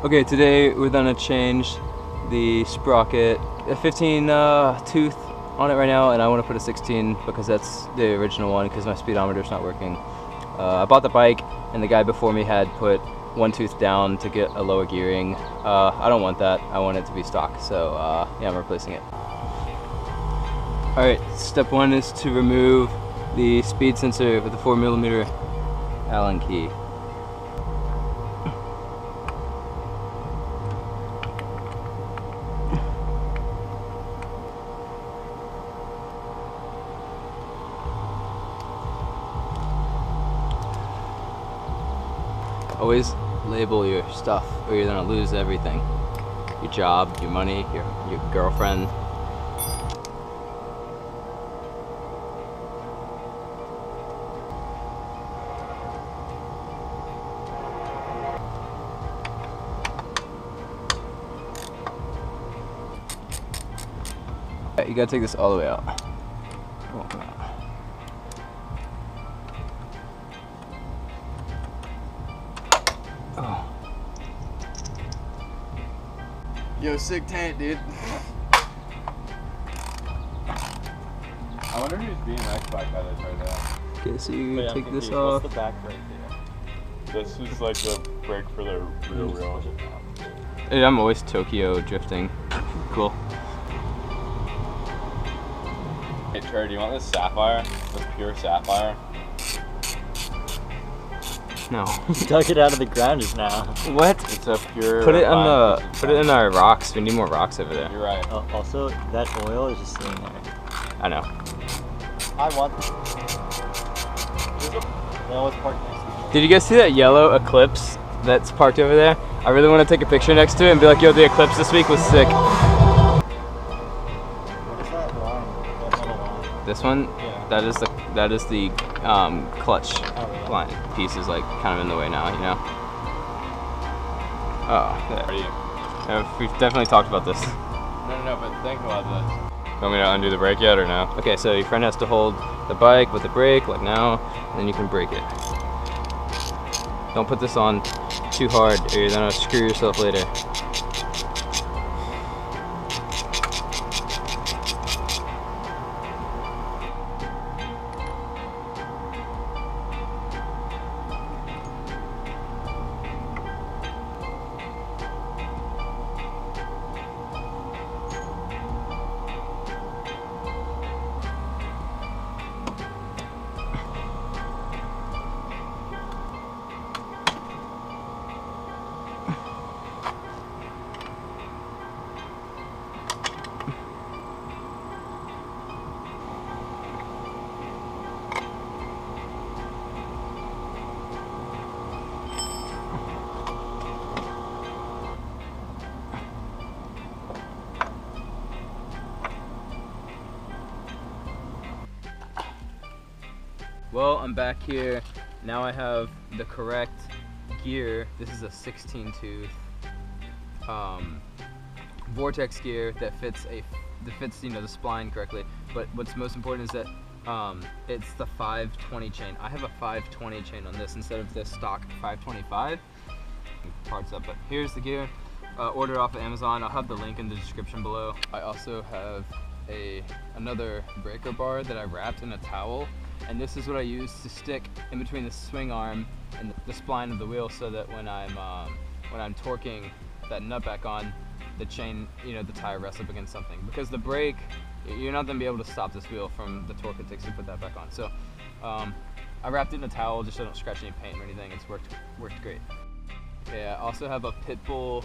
Okay, today we're gonna change the sprocket, a 15 tooth on it right now, and I want to put a 16 because that's the original one because my speedometer's not working. I bought the bike and the guy before me had put one tooth down to get a lower gearing. I don't want that, I want it to be stock, so yeah, I'm replacing it. Alright, step one is to remove the speed sensor with the 4mm Allen key. Always label your stuff or you're gonna lose everything. Your job, your money, your girlfriend. You gotta take this all the way out. Oh. Yo, sick tank, dude. I wonder who's being next bike by this right now. Okay, so you Wait, take this off. What's the back brake here? This is like the brake for the rear wheel. Hey, I'm always Tokyo drifting. Cool. Hey Trey, do you want this sapphire? This pure sapphire? No. You dug it out of the ground just now. What? It's a pure. Put it on the. Put it in our rocks. We need more rocks over there. You're right. Also, that oil is just sitting there. I know. I want. No, it's parked next to me. Did you guys see that yellow Eclipse that's parked over there? I really want to take a picture next to it and be like, yo, the Eclipse this week was sick. What is that line? That little line? This one? Yeah. That is the clutch line. Piece is like kind of in the way now, you know? Oh, there. Are you? Yeah, we've definitely talked about this. No, but think about this. You want me to undo the brake yet or no? Okay, so your friend has to hold the bike with the brake, like now, and then you can brake it. Don't put this on too hard or you're gonna screw yourself later. Well, I'm back here. Now I have the correct gear. This is a 16 tooth Vortex gear that fits the spline correctly. But what's most important is that it's the 520 chain. I have a 520 chain on this instead of this stock 525. Parts up, but here's the gear. Ordered off of Amazon. I'll have the link in the description below. I also have another breaker bar that I wrapped in a towel. And this is what I use to stick in between the swing arm and the spline of the wheel, so that when I'm torquing that nut back on, the chain, the tire rests up against something. Because the brake, you're not gonna be able to stop this wheel from the torque it takes to put that back on. So I wrapped it in a towel just so I don't scratch any paint or anything. It's worked great. Okay, I also have a Pitbull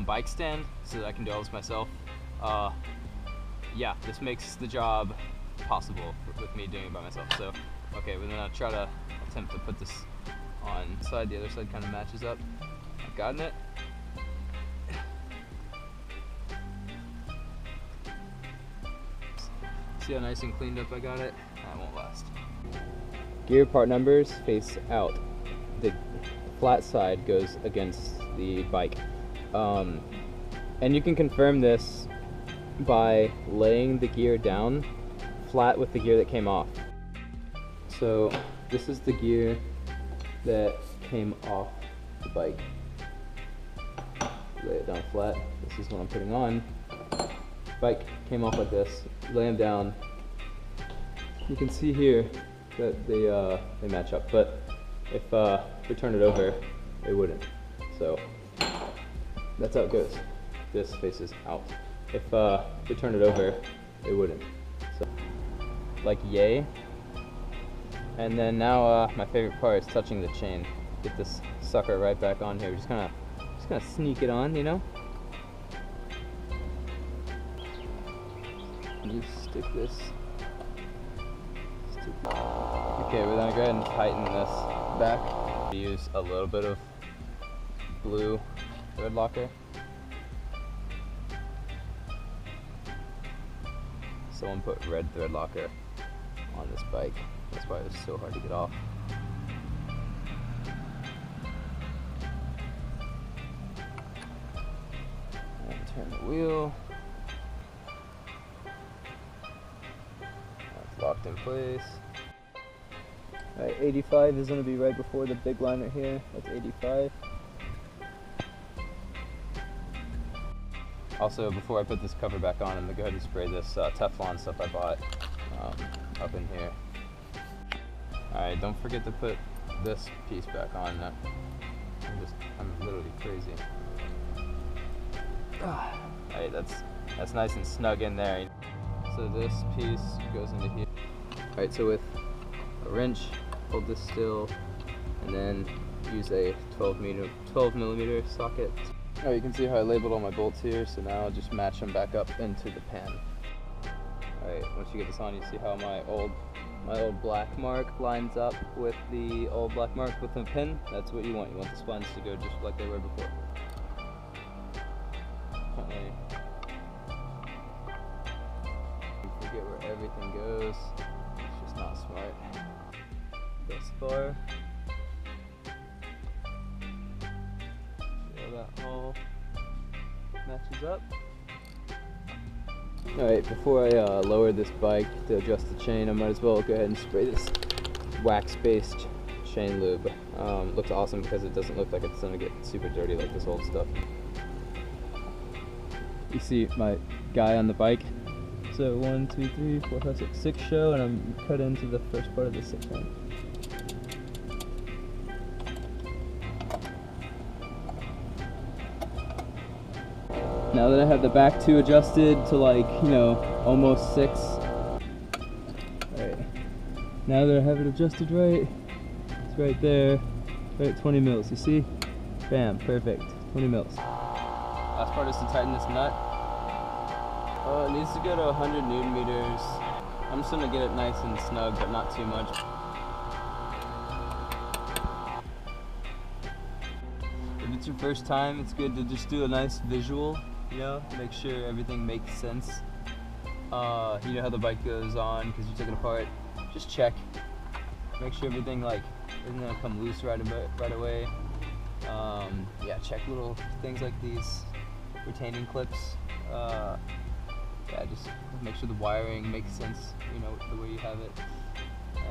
Bike Stand so that I can do all this myself. Yeah, this makes the job possible with me doing it by myself. So, okay, we're gonna try to attempt to put this on the side. The other side kind of matches up. I've gotten it. See how nice and cleaned up I got it? That won't last. Gear part numbers face out. The flat side goes against the bike. And you can confirm this by laying the gear down flat with the gear that came off. So this is the gear that came off the bike. lay it down flat. This is what I'm putting on. Bike came off like this. Lay them down. You can see here that they match up, but if we turn it over, it wouldn't. So that's how it goes. This faces out. If we turn it over, it wouldn't. So like yay. And then now my favorite part is touching the chain. Get this sucker right back on here. Just gonna sneak it on, you know. And you stick this. Okay, we're gonna go ahead and tighten this back. Use a little bit of blue Threadlocker. Someone put red Threadlocker on this bike. That's why it was so hard to get off. And turn the wheel. That's locked in place. Alright, 85 is going to be right before the big line right here. That's 85. Also, before I put this cover back on, I'm going to go ahead and spray this Teflon stuff I bought up in here. Alright, don't forget to put this piece back on. I'm literally crazy. Alright, that's nice and snug in there. So this piece goes into here. Alright, so with a wrench, hold this still, and then use a 12 millimeter socket. Oh, you can see how I labeled all my bolts here, so now I'll just match them back up into the pan. Alright, once you get this on, you see how my old black mark lines up with the old black mark with the pin. That's what you want. You want the splines to go just like they were before. You forget where everything goes. It's just not smart. This far. See how that all matches up. Alright, before I lower this bike to adjust the chain, I might as well go ahead and spray this wax-based chain lube. Looks awesome because it doesn't look like it's going to get super dirty like this old stuff. You see my guy on the bike. So 1, 2, 3, 4, 5, 6, 6 show, and I'm cut into the first part of the 6th one. Now that I have the back 2 adjusted to, like, you know, almost 6. Alright. Now that I have it adjusted right, it's right there. Right at 20 mils. You see? Bam, perfect. 20 mils. Last part is to tighten this nut. It needs to go to 100 Newton meters. I'm just gonna get it nice and snug, but not too much. If it's your first time, it's good to just do a nice visual, you know, make sure everything makes sense. You know how the bike goes on because you took it apart. Just check. Make sure everything like isn't gonna come loose right away. Yeah, check little things like these retaining clips. Yeah, just make sure the wiring makes sense, you know, the way you have it.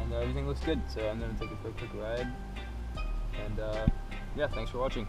And everything looks good, so I'm gonna take it for a quick ride. And yeah, thanks for watching.